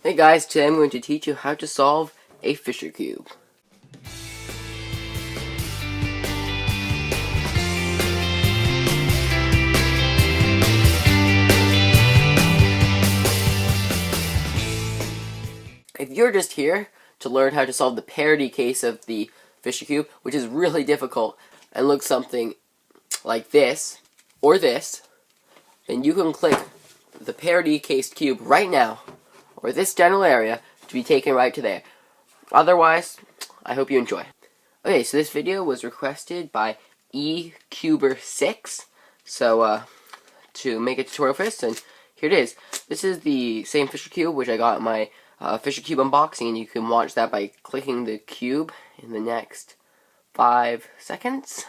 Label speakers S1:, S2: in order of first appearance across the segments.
S1: Hey guys, today I'm going to teach you how to solve a Fisher cube. If you're just here to learn how to solve the parity case of the Fisher cube, which is really difficult and looks something like this or this, then you can click the parity case cube right now, or this general area, to be taken right to there. Otherwise, I hope you enjoy. Okay, so this video was requested by eCuber6, so to make a tutorial for this, and here it is. This is the same Fisher cube which I got in my Fisher cube unboxing, and you can watch that by clicking the cube in the next 5 seconds.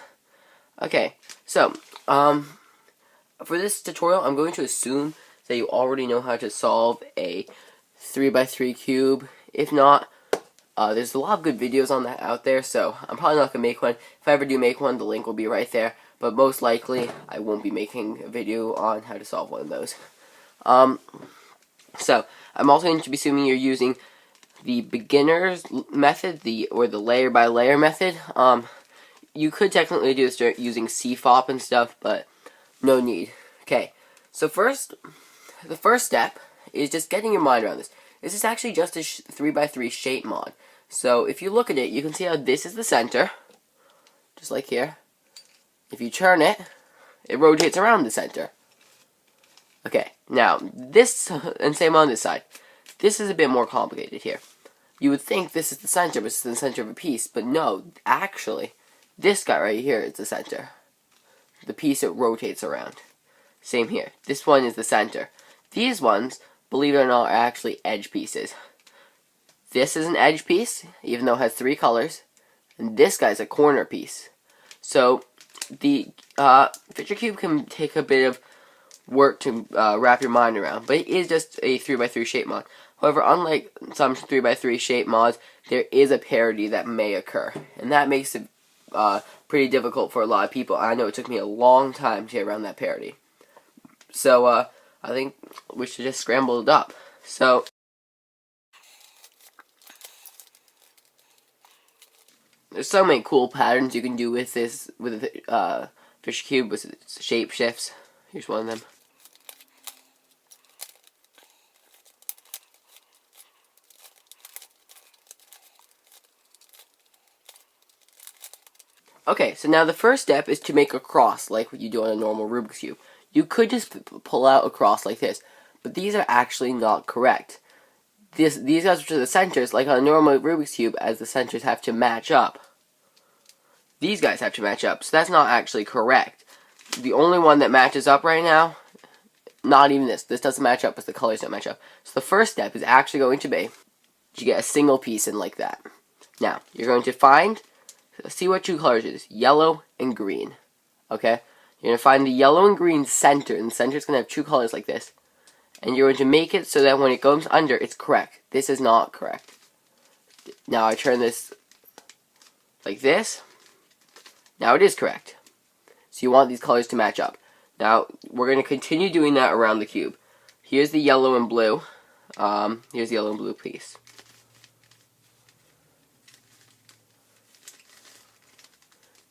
S1: Okay, so for this tutorial, I'm going to assume that you already know how to solve a 3x3 cube. If not, there's a lot of good videos on that out there, so I'm probably not going to make one. If I ever do make one, the link will be right there, but most likely I won't be making a video on how to solve one of those. So I'm also going to be assuming you're using the beginner's method, or the layer by layer method. You could technically do this using CFOP and stuff, but no need. Okay, so the first step is just getting your mind around this. This is actually just a 3x3 shape mod. So if you look at it, you can see how this is the center, just like here. If you turn it, it rotates around the center. Okay, now this, and same on this side. This is a bit more complicated here. You would think this is the center, but it's the center of a piece, but no, actually, this guy right here is the center. The piece it rotates around. Same here. This one is the center. These ones, believe it or not, are actually edge pieces. This is an edge piece, even though it has 3 colors, and this guy's a corner piece. So the Fisher cube can take a bit of work to wrap your mind around, but it is just a 3x3 shape mod. However, unlike some 3x3 shape mods, there is a parity that may occur, and that makes it pretty difficult for a lot of people. I know it took me a long time to get around that parity. So I think we should just scramble it up. So there's so many cool patterns you can do with this, with the Fisher cube, with its shape shifts. Here's one of them. Okay, so now the first step is to make a cross, like what you do on a normal Rubik's Cube. You could just pull out a cross like this, but these are actually not correct. These guys, which are the centers, like on a normal Rubik's Cube, as the centers have to match up. These guys have to match up, so that's not actually correct. The only one that matches up right now, not even this. This doesn't match up because the colors don't match up. So the first step is actually going to be to get a single piece in like that. Now, you're going to see what 2 colors it is, yellow and green. Okay? You're going to find the yellow and green center, and the center is going to have 2 colors like this. And you're going to make it so that when it goes under, it's correct. This is not correct. Now I turn this like this. Now it is correct. So you want these colors to match up. Now, we're going to continue doing that around the cube. Here's the yellow and blue. Here's the yellow and blue piece.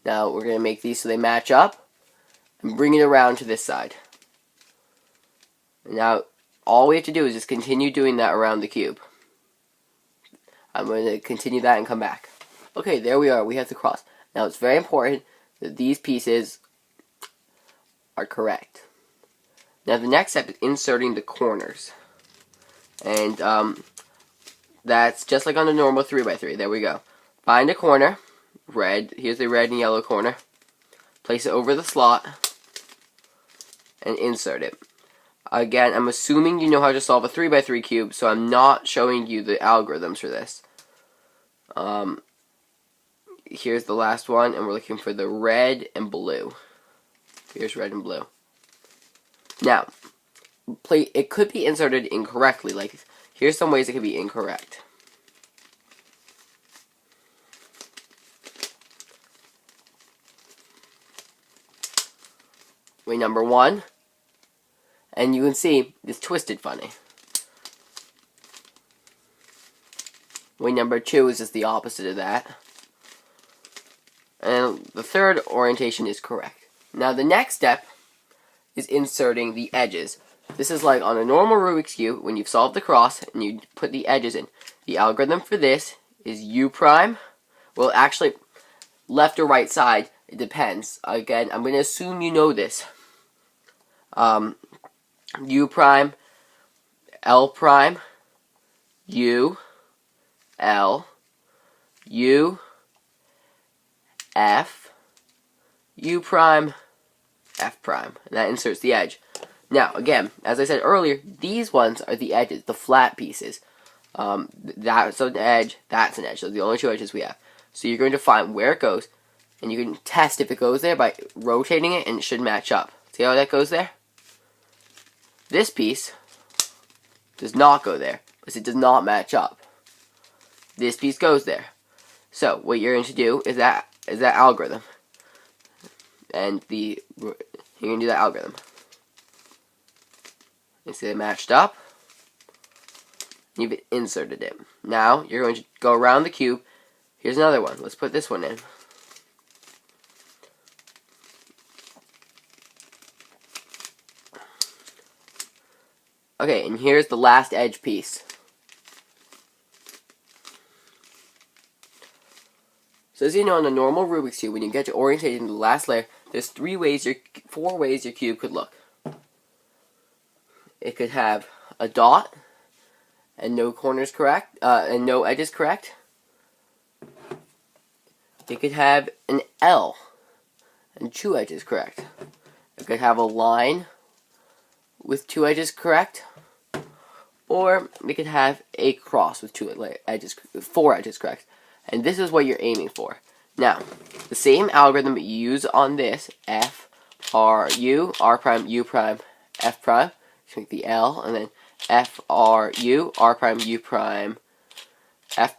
S1: Now, we're going to make these so they match up, and bring it around to this side. And now, all we have to do is just continue doing that around the cube. I'm going to continue that and come back. Okay, there we are. We have the cross. Now, it's very important that these pieces are correct. Now, the next step is inserting the corners. And that's just like on a normal 3x3. There we go. Find a corner. Red. Here's the red and yellow corner. Place it over the slot. And insert it. Again, I'm assuming you know how to solve a 3x3 cube, so I'm not showing you the algorithms for this. Here's the last one, and we're looking for the red and blue. Here's red and blue. Now, it could be inserted incorrectly. Like, here's some ways it could be incorrect. Way number 1, and you can see it's twisted funny. Way number 2 is just the opposite of that. And the third orientation is correct. Now the next step is inserting the edges. This is like on a normal Rubik's Cube, when you've solved the cross and you put the edges in. The algorithm for this is U prime. Well, actually, left or right side, it depends. Again, I'm going to assume you know this. U prime, L prime, U, L, U, F, U prime, F prime. And that inserts the edge. Now, again, as I said earlier, these ones are the edges, the flat pieces. That's an edge, that's an edge. Those are the only two edges we have. So you're going to find where it goes, and you can test if it goes there by rotating it, and it should match up. See how that goes there? This piece does not go there, because it does not match up. This piece goes there. So what you're going to do is that algorithm. And you're going to do that algorithm. You see it matched up. You've inserted it. Now you're going to go around the cube. Here's another one. Let's put this one in. Okay, and here's the last edge piece. So as you know, on a normal Rubik's Cube, when you get to orientate into the last layer, there's 4 ways your cube could look. It could have a dot, and no corners correct, and no edges correct. It could have an L, and 2 edges correct. It could have a line with 2 edges correct. Or it could have a cross with 4 edges correct. And this is what you're aiming for. Now, the same algorithm that you use on this, F, R, U, R prime, U prime, F prime, to make the L, and then F, R, U, R prime, U prime, F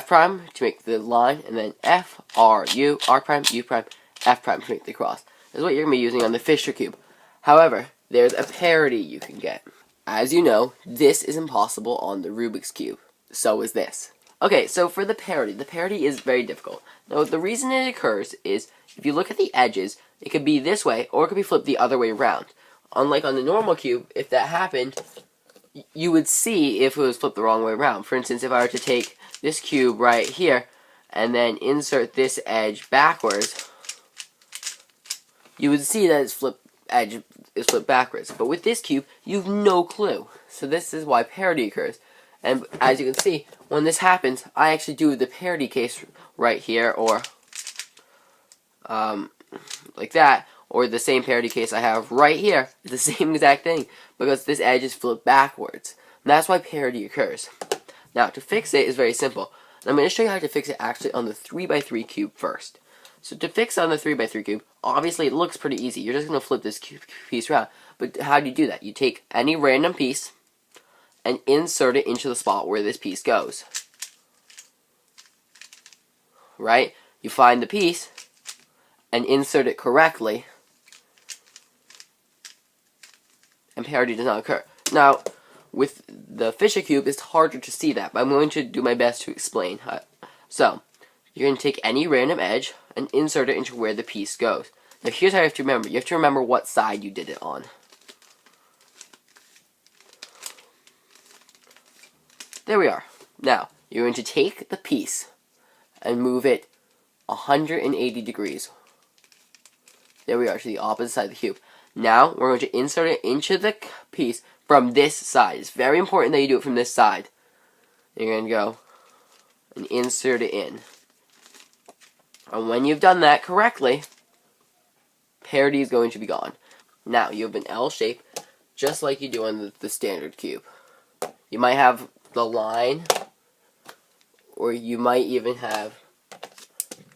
S1: prime to make the line, and then F, R, U, R prime, U prime, F prime to make the cross. This is what you're going to be using on the Fisher Cube. However, there's a parity you can get. As you know, this is impossible on the Rubik's Cube. So is this. Okay, so for the parity is very difficult. Now, the reason it occurs is, if you look at the edges, it could be this way, or it could be flipped the other way around. Unlike on the normal cube, if that happened, you would see if it was flipped the wrong way around. For instance, if I were to take this cube right here, and then insert this edge backwards, you would see that its edge is flipped backwards. But with this cube, you have no clue. So this is why parity occurs. And as you can see, when this happens, I actually do the parity case right here, or like that, or the same parity case I have right here. It's the same exact thing, because this edge is flipped backwards. And that's why parity occurs. Now, to fix it is very simple. And I'm going to show you how to fix it actually on the 3x3 cube first. So to fix on the 3x3 cube, obviously it looks pretty easy. You're just going to flip this piece around. But how do you do that? You take any random piece and insert it into the spot where this piece goes. Right? You find the piece and insert it correctly, and parity does not occur. Now, with the Fisher Cube, it's harder to see that, but I'm going to do my best to explain. So, you're going to take any random edge and insert it into where the piece goes. Now, here's how you have to remember. You have to remember what side you did it on. There we are. Now, you're going to take the piece and move it 180 degrees. There we are, to the opposite side of the cube. Now, we're going to insert it into the piece from this side. It's very important that you do it from this side. You're going to go and insert it in. And when you've done that correctly, parity is going to be gone. Now, you have an L shape, just like you do on the standard cube. You might have the line, or you might even have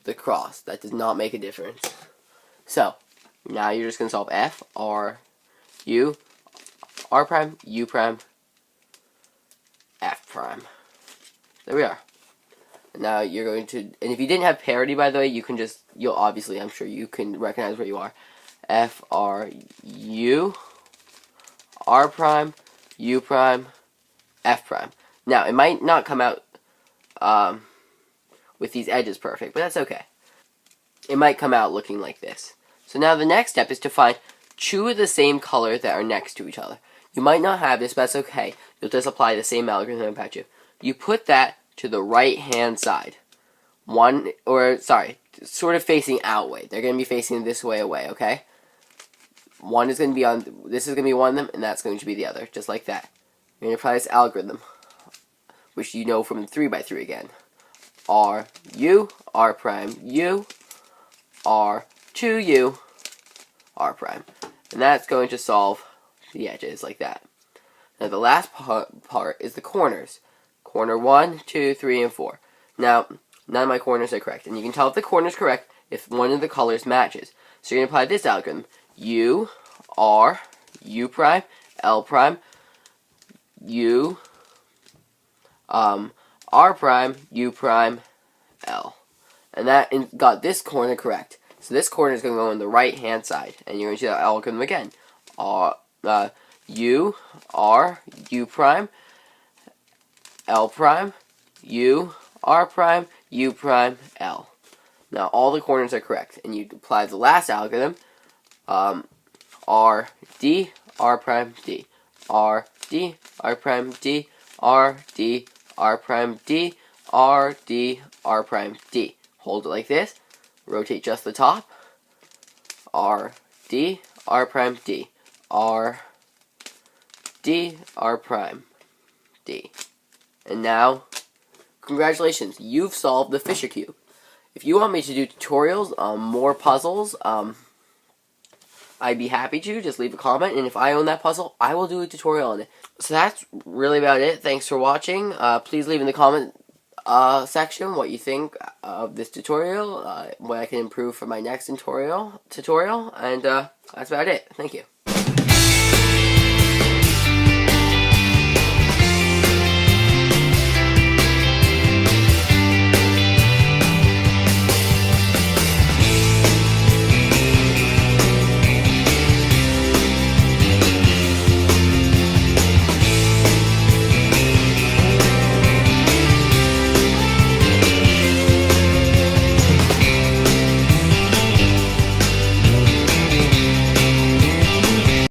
S1: the cross. That does not make a difference. So, now you're just going to solve F, R, U, R prime, U prime, F prime. There we are. Now you're going to, and if you didn't have parity, by the way, you can just, you'll obviously, I'm sure you can recognize where you are. F, R, U, R prime, U prime, F prime. Now, it might not come out with these edges perfect, but that's okay. It might come out looking like this. So now the next step is to find two of the same color that are next to each other. You might not have this, but that's okay. You'll just apply the same algorithm impact you. You put that to the right hand side. Sort of facing outward. They're going to be facing this way away, okay? One is going to be on, this is going to be one of them, and that's going to be the other, just like that. You're going to apply this algorithm, which you know from the 3x3 again. R, U, R prime, U, R, 2U, R prime. And that's going to solve the edges like that. Now the last part is the corners. Corner 1, 2, 3, and 4. Now, none of my corners are correct. And you can tell if the corner is correct if one of the colors matches. So you're going to apply this algorithm. U, R, U prime, L prime, U, R prime, U prime, L. And that got this corner correct. So this corner is going to go on the right hand side. And you're going to do that algorithm again. U, R, U prime, L prime, U, R prime, U prime, L. Now all the corners are correct. And you apply the last algorithm. R, D, R prime, D. R, D, R prime, D. R, D, R prime, D. R, D, R prime, D. Hold it like this. Rotate just the top. R, D, R prime, D. R, D, R prime, D. And now, congratulations, you've solved the Fisher Cube. If you want me to do tutorials on more puzzles, I'd be happy to. Just leave a comment, and if I own that puzzle, I will do a tutorial on it. So that's really about it. Thanks for watching. Please leave in the comment section what you think of this tutorial, what I can improve for my next tutorial, and that's about it. Thank you.